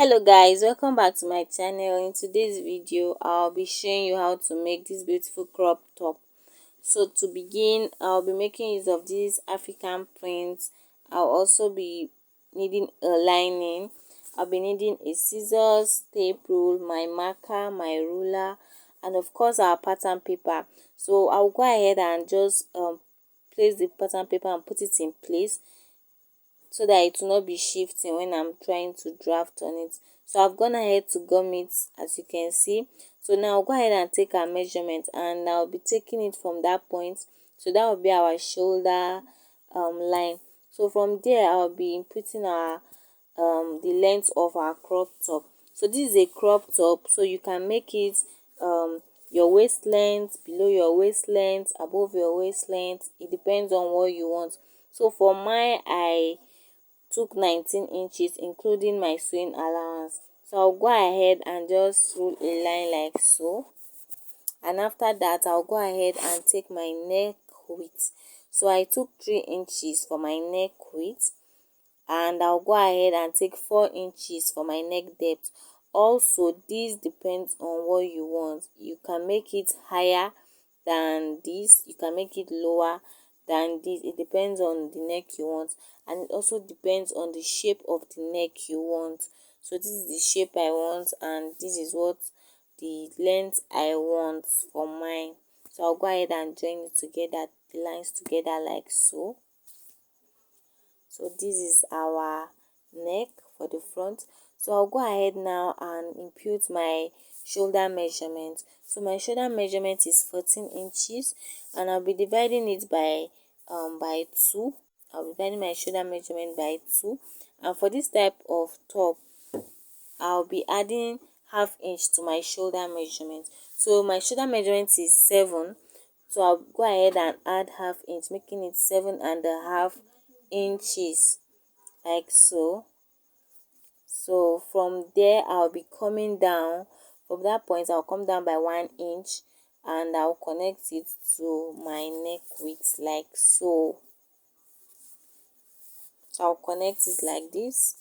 Hello guys, welcome back to my channel. In today's video I'll be showing you how to make this beautiful crop top. So to begin, I'll be making use of these African prints. I'll also be needing a lining. I'll be needing a scissors, tape rule, my marker, my ruler, and of course our pattern paper. So I'll go ahead and just place the pattern paper and put it in place so that it will not be shifting when I'm trying to draft on it. So I've gone ahead to gum it, as you can see. So now I'll go ahead and take our measurement, and I'll be taking it from that point. So that will be our shoulder line. So from there I'll be inputting our the length of our crop top. So this is a crop top, so you can make it your waist length, below your waist length, above your waist length. It depends on what you want. So for mine, I took 19 inches including my sewing allowance. So I'll go ahead and just rule a line like so, and after that I'll go ahead and take my neck width. So I took 3 inches for my neck width, and I'll go ahead and take 4 inches for my neck depth. Also, this depends on what you want. You can make it higher than this, you can make it lower than this. It depends on the neck you want, and it also depends on the shape of the neck you want. So this is the shape I want, and this is what the length I want for mine. So I'll go ahead and join it together, the lines together like so. So this is our neck for the front. So I'll go ahead now and impute my shoulder measurement. So my shoulder measurement is 14 inches, and I'll be dividing it by 2. I'll be dividing my shoulder measurement by 2. And for this type of top, I'll be adding half inch to my shoulder measurement. So my shoulder measurement is 7. So I'll go ahead and add half inch, making it 7.5 inches like so. So from there I'll be coming down. From that point I'll come down by 1 inch, and I'll connect it to my neck width like so. So I'll connect it like this.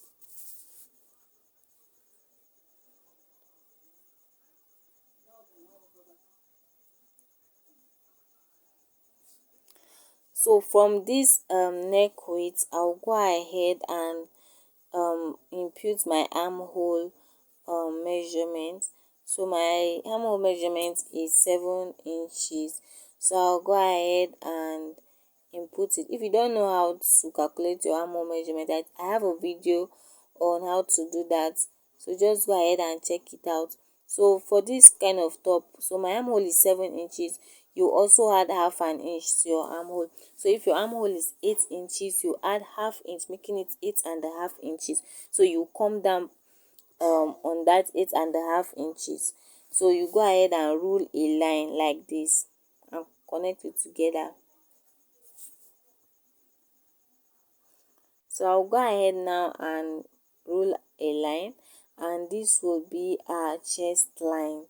So from this neck width, I'll go ahead and impute my armhole measurement. So my armhole measurement is 7 inches. So I'll go ahead and input it. If you don't know how to calculate your armhole measurement, I have a video on how to do that. So just go ahead and check it out. So for this kind of top, so my armhole is 7 inches. You also add half an inch to your armhole. So if your armhole is 8 inches, you add half inch, making it 8.5 inches. So you come down on that 8.5 inches. So you go ahead and rule a line like this and connect it together. So I'll go ahead now and rule a line, and this will be our chest line.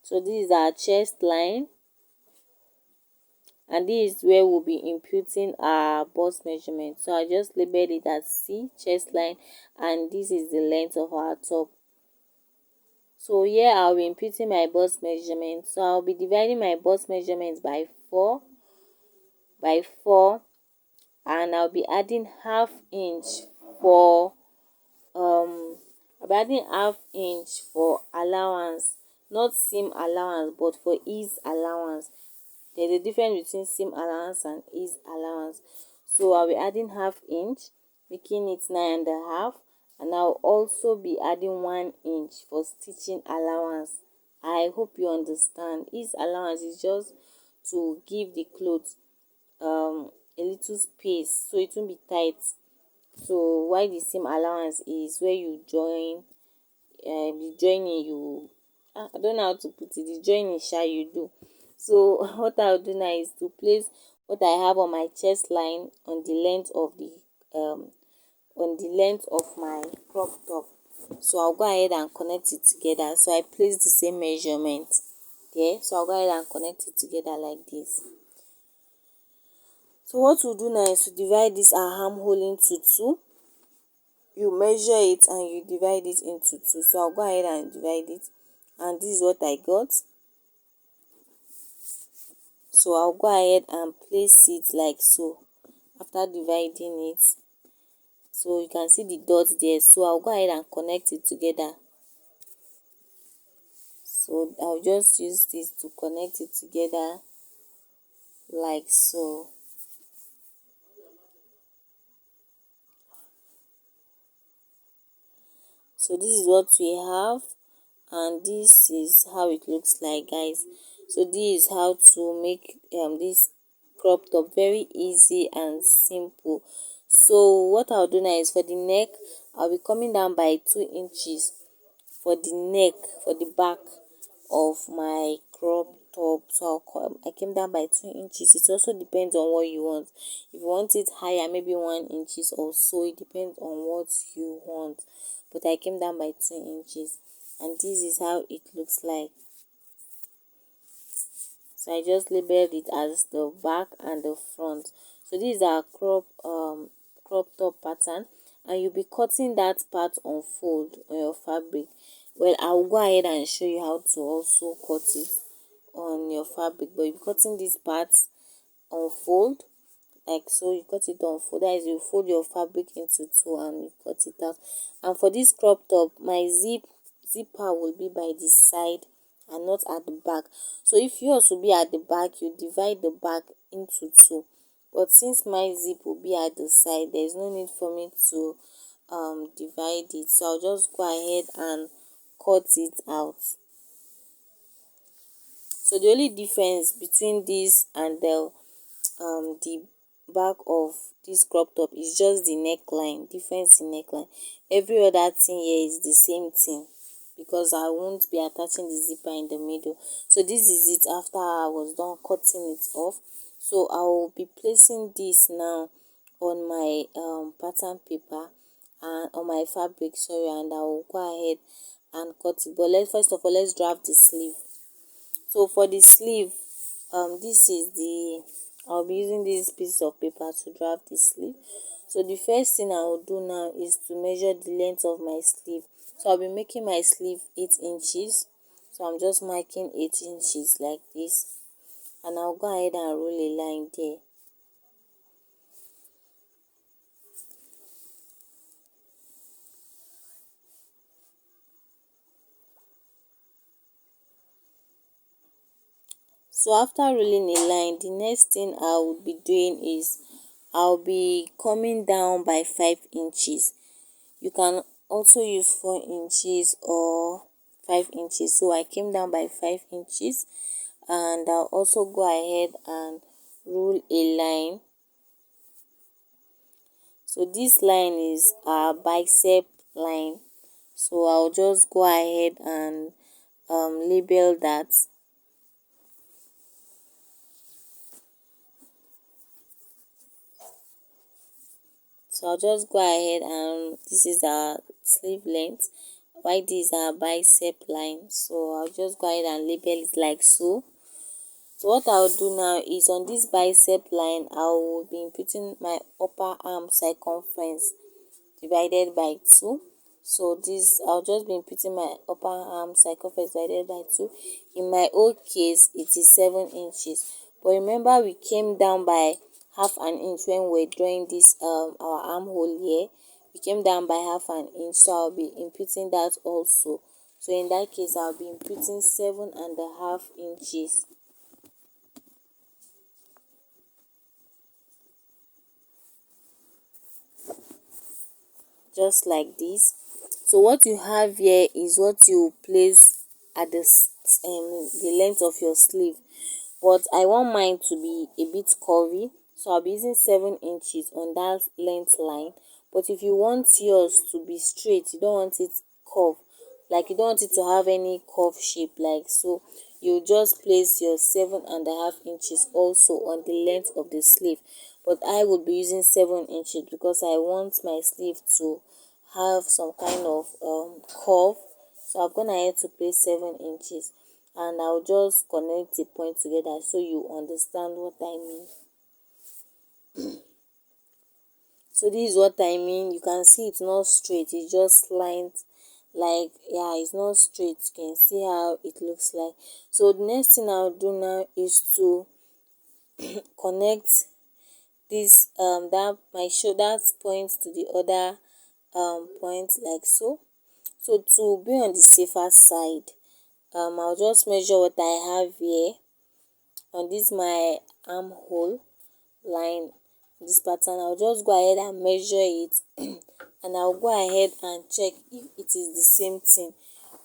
So this is our chest line, and this is where we'll be imputing our bust measurement. So I just labeled it as C, chest line, and this is the length of our top. So here I'll be imputing my bust measurement. So I'll be dividing my bust measurement by 4, and I'll be adding half inch for half inch for allowance, not seam allowance, but for ease allowance. There's a difference between seam allowance and ease allowance. So I'll be adding half inch, making it 9.5, and I'll also be adding 1 inch for stitching allowance. I hope you understand. Ease allowance is just to give the clothes a little space so it won't be tight. So why the seam allowance is where you join the joining, you I don't know how to put it, the joining you do. So what I'll do now is to place what I have on my chest line on the length of my crop top. So I'll go ahead and connect it together. So I place the same measurement there. So I'll go ahead and connect it together like this. So what we'll do now is to divide this our armhole into two. You measure it and you divide it into two. So I'll go ahead and divide it, and this is what I got. So I'll go ahead and place it like so after dividing it. So you can see the dots there, so I'll go ahead and connect it together. So I'll just use this to connect it together like so. So this is what we have, and this is how it looks like, guys. So this is how to make this crop top, very easy and simple. So what I'll do now is for the neck, I'll be coming down by 2 inches for the neck, for the back of my crop top. So I came down by 2 inches. It also depends on what you want. If you want it higher, maybe 1 inches or so, it depends on what you want. But I came down by 2 inches, and this is how it looks like. So I just labeled it as the back and the front. So this is our crop top pattern, and you'll be cutting that part on fold on your fabric. Well, I will go ahead and show you how to also cut it on your fabric, but you'll be cutting these parts on fold like so. You cut it on fold, that is, you fold your fabric into two and you cut it out. And for this crop top, my zipper will be by the side and not at the back. So if yours will be at the back, you divide the back into two, but since my zip will be at the side, there is no need for me to divide it. So I'll just go ahead and cut it out. So the only difference between this and the back of this crop top is just the neckline, difference in neckline. Every other thing here is the same thing, because I won't be attaching the zipper in the middle. So this is it after I was done cutting it off. So I will be placing this now on my pattern paper and on my fabric, sorry, and I will go ahead and cut it. But first of all, let's draft the sleeve. So for the sleeve, this is the I'll be using this piece of paper to draft the sleeve. So the first thing I will do now is to measure the length of my sleeve. So I'll be making my sleeve 8 inches. So I'm just marking 8 inches like this, and I'll go ahead and roll a line there. So after rolling a line, the next thing I will be doing is I'll be coming down by 5 inches. You can also use 4 inches or 5 inches. So I came down by 5 inches, and I'll also go ahead and roll a line. So this line is our bicep line. So I'll just go ahead and label that. So I'll just go ahead, and this is our sleeve length, while this is our bicep line. So I'll just go ahead and label it like so. So what I'll do now is on this bicep line, I will be inputting my upper arm circumference divided by 2. So this, I'll just be inputting my upper arm circumference divided by 2. In my old case, it is 7 inches. But remember, we came down by half an inch when we're drawing this our armhole here. We came down by half an inch, so I'll be inputting that also. So in that case, I'll be inputting 7.5 inches. Just like this. So what you have here is what you place at the length of your sleeve, but I want mine to be a bit curvy, so I'll be using 7 inches on that length line. But if you want yours to be straight, you don't want it curved, like you don't want it to have any curve shape like so, you just place your 7.5 inches also on the length of the sleeve. But I will be using 7 inches because I want my sleeve to have some kind of curve. So I'm gonna ahead to place 7 inches, and I'll just connect the point together so you understand what I mean. So this is what I mean. You can see it's not straight, it's just lines. Like, yeah, it's not straight. You can see how it looks like. So the next thing I'll do now is to connect this that my shoulder point to the other point, like so. So to be on the safer side, I'll just measure what I have here on this my armhole line, this pattern. I'll just go ahead and measure it and I'll go ahead and check if it is the same thing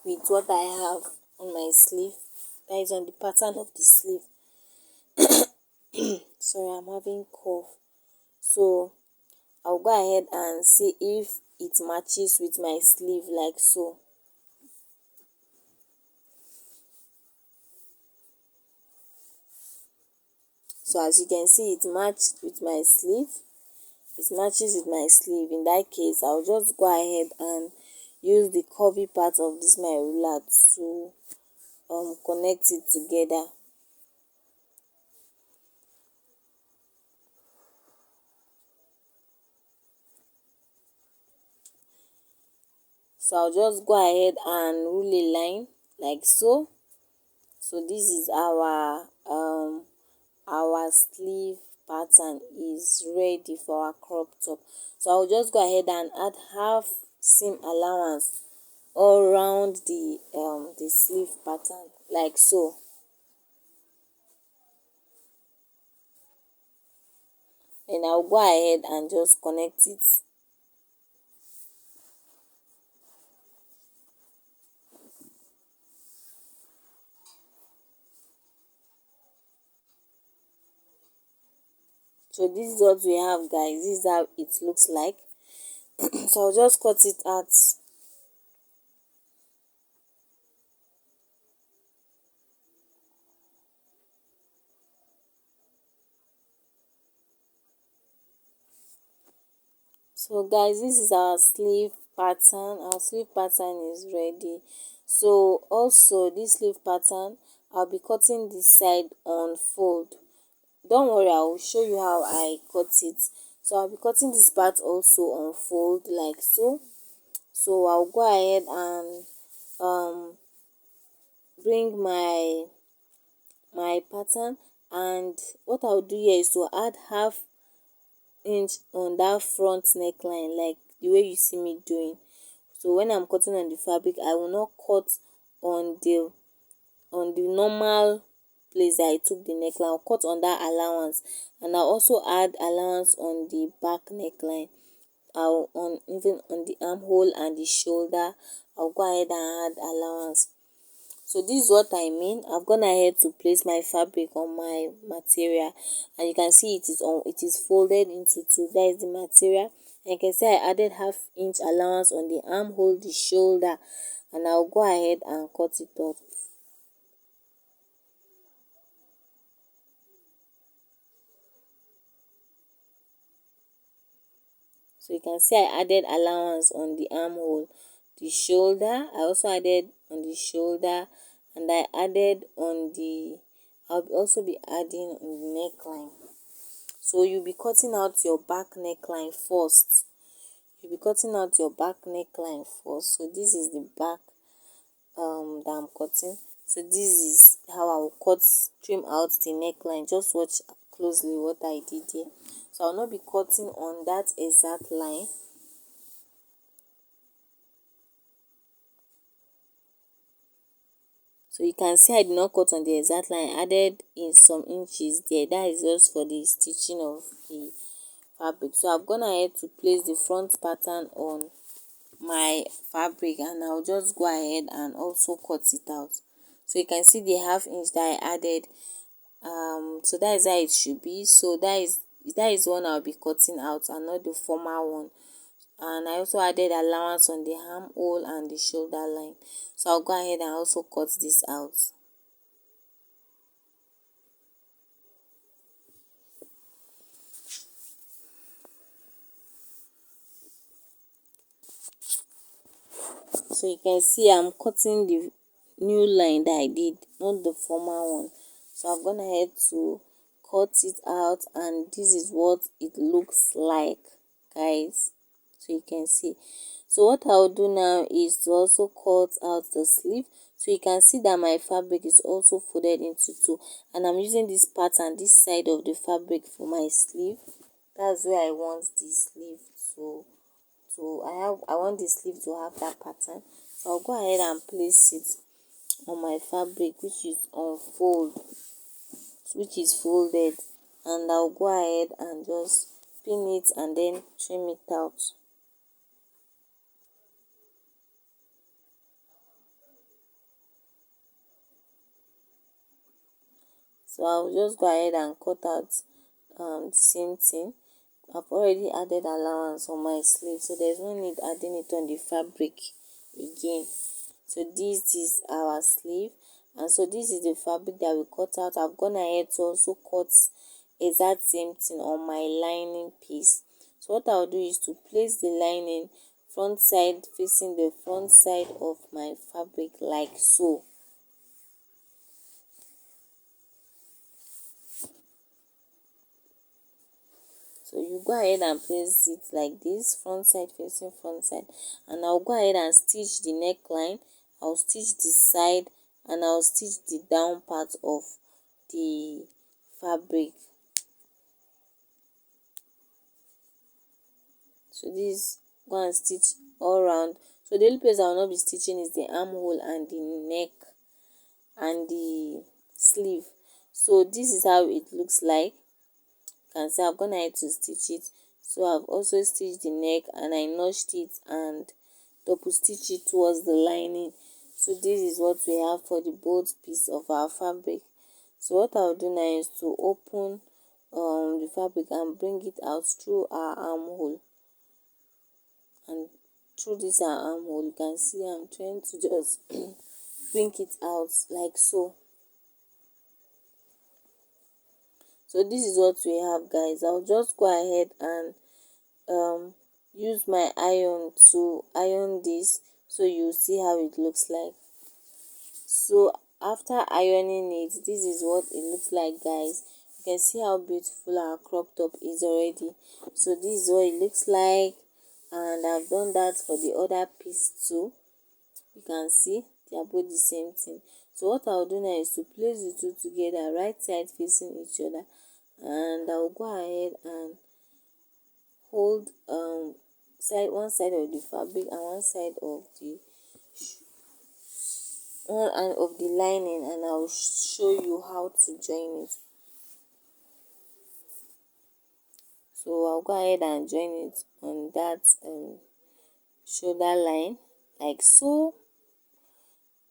with what I have on my sleeve, that is on the pattern of the sleeve. Sorry, I'm having cough. So I'll go ahead and see if it matches with my sleeve, like so. So as you can see, it matched with my sleeve. It matches with my sleeve. In that case, I'll just go ahead and use the curvy part of this my ruler to connect it together. So I'll just go ahead and rule a line, like so. So this is our sleeve pattern is ready for our crop top. So I'll just go ahead and add half seam allowance all around the sleeve pattern, like so. And I'll go ahead and just connect it. So this is what we have, guys. This is how it looks like. So I'll just cut it out. So guys, this is our sleeve pattern. Our sleeve pattern is ready. So also this sleeve pattern, I'll be cutting this side on fold. Don't worry, I will show you how I cut it. So I'll be cutting this part also on fold, like so. So I'll go ahead and bring my pattern, and what I'll do here is to add half inch on that front neckline, like the way you see me doing. So when I'm cutting on the fabric, I will not cut on the normal place that I took the neckline. I'll cut on that allowance, and I'll also add allowance on the back neckline. I'll on even on the armhole and the shoulder, I'll go ahead and add allowance. So this is what I mean. I've gone ahead to place my fabric on my material, and you can see it is folded into two. That is the material, and you can see I added half inch allowance on the armhole, the shoulder, and I'll go ahead and cut it off. So you can see I added allowance on the armhole, the shoulder. I also added on the shoulder, and I added on the, I'll also be adding on the neckline. So you'll be cutting out your back neckline first. You'll be cutting out your back neckline first. So this is the back that I'm cutting. So this is how I will trim out the neckline. Just watch closely what I did here. So I'll not be cutting on that exact line. So you can see I did not cut on the exact line. I added in some inches there. That is just for the stitching of the fabric. So I've gone ahead to place the front pattern on my fabric, and I'll just go ahead and also cut it out. So you can see the half inch that I added. So that is how it should be. So that is one I'll be cutting out, and not the former one. And I also added allowance on the armhole and the shoulder line. So I'll go ahead and also cut this out. So you can see I'm cutting the new line that I did, not the former one. So I've gone ahead to cut it out, and this is what it looks like, guys. So you can see. So what I'll do now is to also cut out the sleeve. So you can see that my fabric is also folded into two, and I'm using this pattern, this side of the fabric, for my sleeve. That's where I want the sleeve I want the sleeve to have that pattern. So I'll go ahead and place it on my fabric, which is folded, and I'll go ahead and just pin it and then trim it out. So I'll just go ahead and cut out the same thing. I've already added allowance on my sleeve, so there's no need adding it on the fabric again. So this is our sleeve, and so this is the fabric that we cut out. I've gone ahead to also cut exact same thing on my lining piece. So what I'll do is to place the lining front side facing the front side of my fabric, like so. So you go ahead and place it like this, front side facing front side, and I'll go ahead and stitch the neckline. I'll stitch the side, and I'll stitch the down part of the fabric. So this, go and stitch all around. So the only place I will not be stitching is the armhole and the neck and the sleeve. So this is how it looks like. You can see I've gone ahead to stitch it. So I've also stitched the neck, and I notched it and double stitch it towards the lining. So this is what we have for the both piece of our fabric. So what I'll do now is to open the fabric and bring it out through our armhole, and through this our armhole you can see I'm trying to just bring it out like so. So this is what we have, guys. I'll just go ahead and use my iron to iron this, so you see how it looks like. So after ironing it, this is what it looks like, guys. You can see how beautiful our crop top is already. So this is what it looks like, and I've done that for the other piece too. You can see they are both the same thing. So what I'll do now is to place the two together, right side facing each other, and I'll go ahead and hold one side of the fabric and one side of the lining, and I'll show you how to join it. So I'll go ahead and join it on that shoulder line, like so.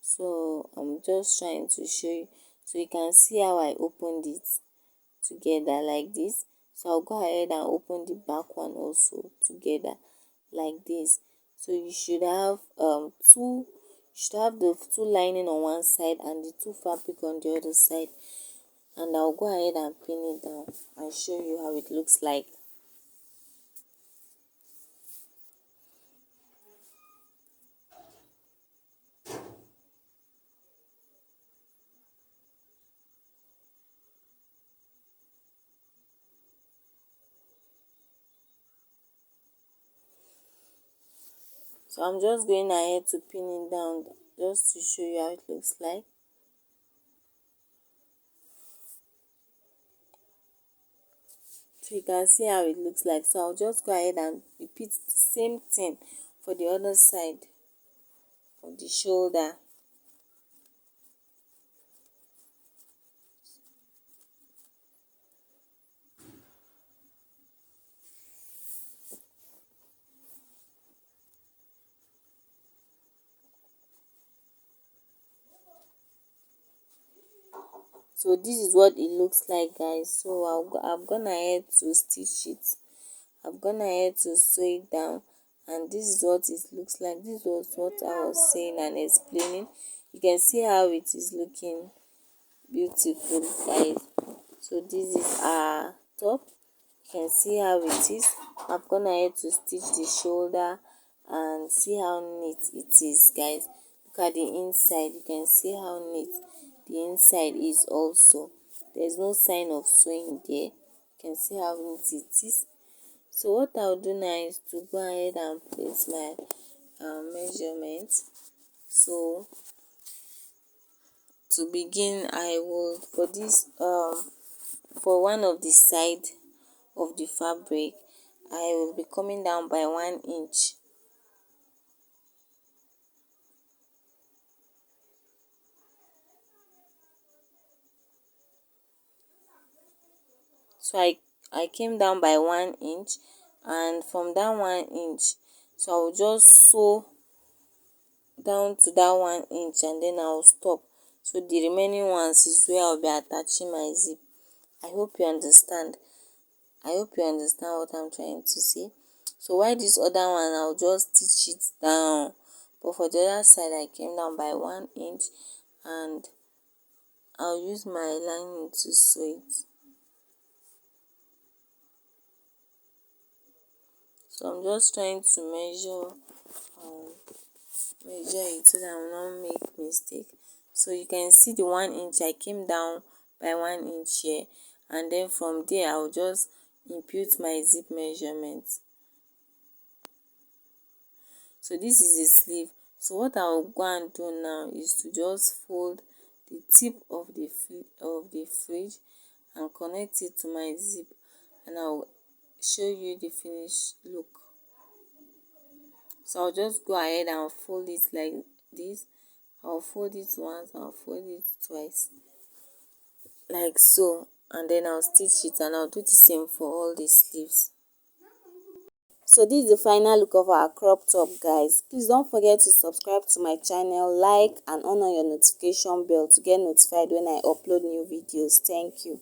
So I'm just trying to show you, so you can see how I opened it together like this. So I'll go ahead and open the back one also together like this. So you should have the two lining on one side and the two fabric on the other side, and I'll go ahead and pin it down and show you how it looks like. So I'm just going ahead to pin it down just to show you how it looks like. So you can see how it looks like. So I'll just go ahead and repeat the same thing for the other side of the shoulder. So this is what it looks like, guys. So I've gone ahead to stitch it. I've gone ahead to sew it down, and this is what it looks like. This was what I was saying and explaining. You can see how it is looking beautiful, guys. So this is our top. You can see how it is. I've gone ahead to stitch the shoulder, and see how neat it is, guys. Look at the inside. You can see how neat the inside is also. there's no sign of sewing there. You can see how neat it is. So what I'll do now is to go ahead and place my measurements. So to begin, I will, for this for one of the side of the fabric, I will be coming down by 1 inch. So I came down by 1 inch, and from that 1 inch, so I will just sew down to that 1 inch, and then I'll stop. So the remaining ones is where I'll be attaching my zip. I hope you understand. I hope you understand what I'm trying to say. So while this other one, I'll just stitch it down. But for the other side, I came down by 1 inch, and I'll use my lining to sew it. So I'm just trying to measure it so that I will not make mistake. So you can see the 1 inch, I came down by 1 inch here, and then from there I'll just impute my zip measurement. So this is a sleeve. So what I'll go and do now is to just fold the tip of the fridge and connect it to my zip, and I'll show you the finished look. So I'll just go ahead and fold it like this. I'll fold it once, I'll fold it twice, like so, and then I'll stitch it, and I'll do the same for all the sleeves. So this is the final look of our crop top, guys. Please don't forget to subscribe to my channel, like and on your notification bell to get notified when I upload new videos. Thank you.